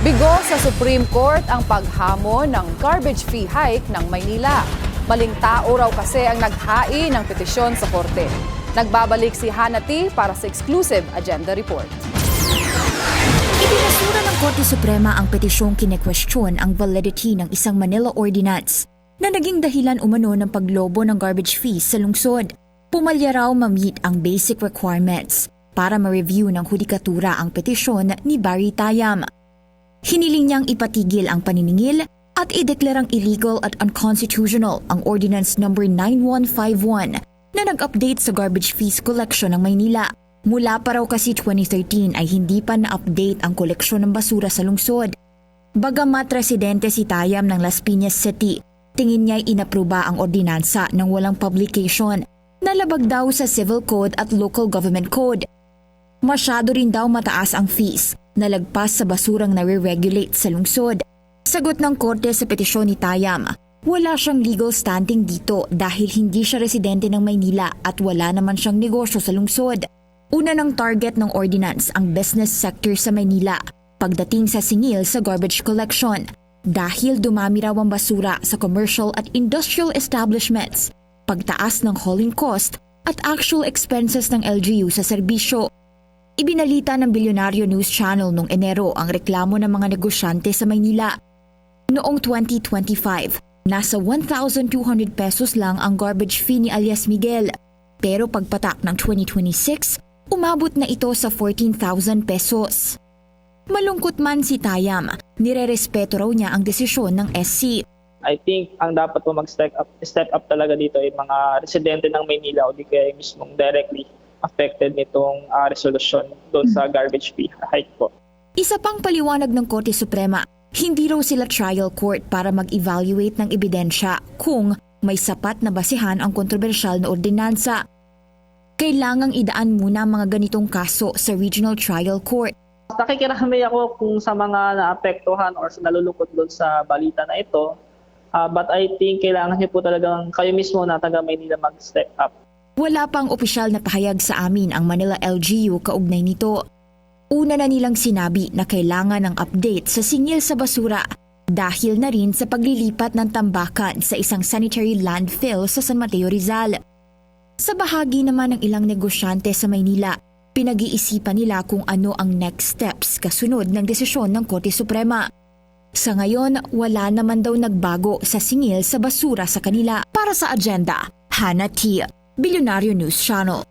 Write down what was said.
Bigo sa Supreme Court ang paghamon ng garbage fee hike ng Maynila. Maling tao raw kasi ang naghain ng petisyon sa korte. Nagbabalik si Hanati para sa exclusive agenda report. Ibinasura ng Korte Suprema ang petisyong kine-question ang validity ng isang Manila Ordinance na naging dahilan umano ng paglobo ng garbage fees sa lungsod. Pumalya raw ma-meet ang basic requirements para ma-review ng hudikatura ang petisyon ni Barry Tayam. Hiniling niyang ipatigil ang paniningil at ideklarang illegal at unconstitutional ang Ordinance No. 9151 na nag-update sa garbage fees collection ng Maynila. Mula pa raw kasi 2013 ay hindi pa na-update ang koleksyon ng basura sa lungsod. Bagamat residente si Tayam ng Las Piñas City, tingin niya ay inapruba ang ordinansa ng walang publication. Nalabag daw sa Civil Code at Local Government Code. Masyado rin daw mataas ang fees na lagpas sa basurang nare-regulate sa lungsod. Sagot ng korte sa petisyon ni Tayam, wala siyang legal standing dito dahil hindi siya residente ng Maynila at wala naman siyang negosyo sa lungsod. Una ng target ng ordinance ang business sector sa Maynila pagdating sa singil sa garbage collection dahil dumami raw ang basura sa commercial at industrial establishments, pagtaas ng hauling cost at actual expenses ng LGU sa serbisyo. Ibinalita ng Bilyonaryo News Channel noong Enero ang reklamo ng mga negosyante sa Maynila. Noong 2025, nasa 1,200 pesos lang ang garbage fee ni alias Miguel. Pero pagpatak ng 2026, umabot na ito sa 14,000 pesos. Malungkot man si Tayam, nirerespeto raw niya ang desisyon ng SC. I think ang dapat po step up talaga dito ay mga residente ng Maynila o di kaya mismong directly affected nitong resolution doon sa garbage fee hike po. Isa pang paliwanag ng Korte Suprema, hindi raw sila trial court para mag-evaluate ng ebidensya kung may sapat na basihan ang kontrobersyal na ordinansa. Kailangang idaan muna ang mga ganitong kaso sa Regional Trial Court. Nakikiramay ako kung sa mga naapektuhan or sa nalulungkot doon sa balita na ito. But I think kailangan niyo po talagang kayo mismo na taga Maynila mag-step up. Wala pang opisyal na pahayag sa amin ang Manila LGU kaugnay nito. Una na nilang sinabi na kailangan ng update sa singil sa basura dahil na rin sa paglilipat ng tambakan sa isang sanitary landfill sa San Mateo, Rizal. Sa bahagi naman ng ilang negosyante sa Maynila, pinag-iisipan nila kung ano ang next steps kasunod ng desisyon ng Korte Suprema. Sa ngayon, wala naman daw nagbago sa singil sa basura sa kanila. Para sa agenda, Hannah T. Bilyonaryo News Channel.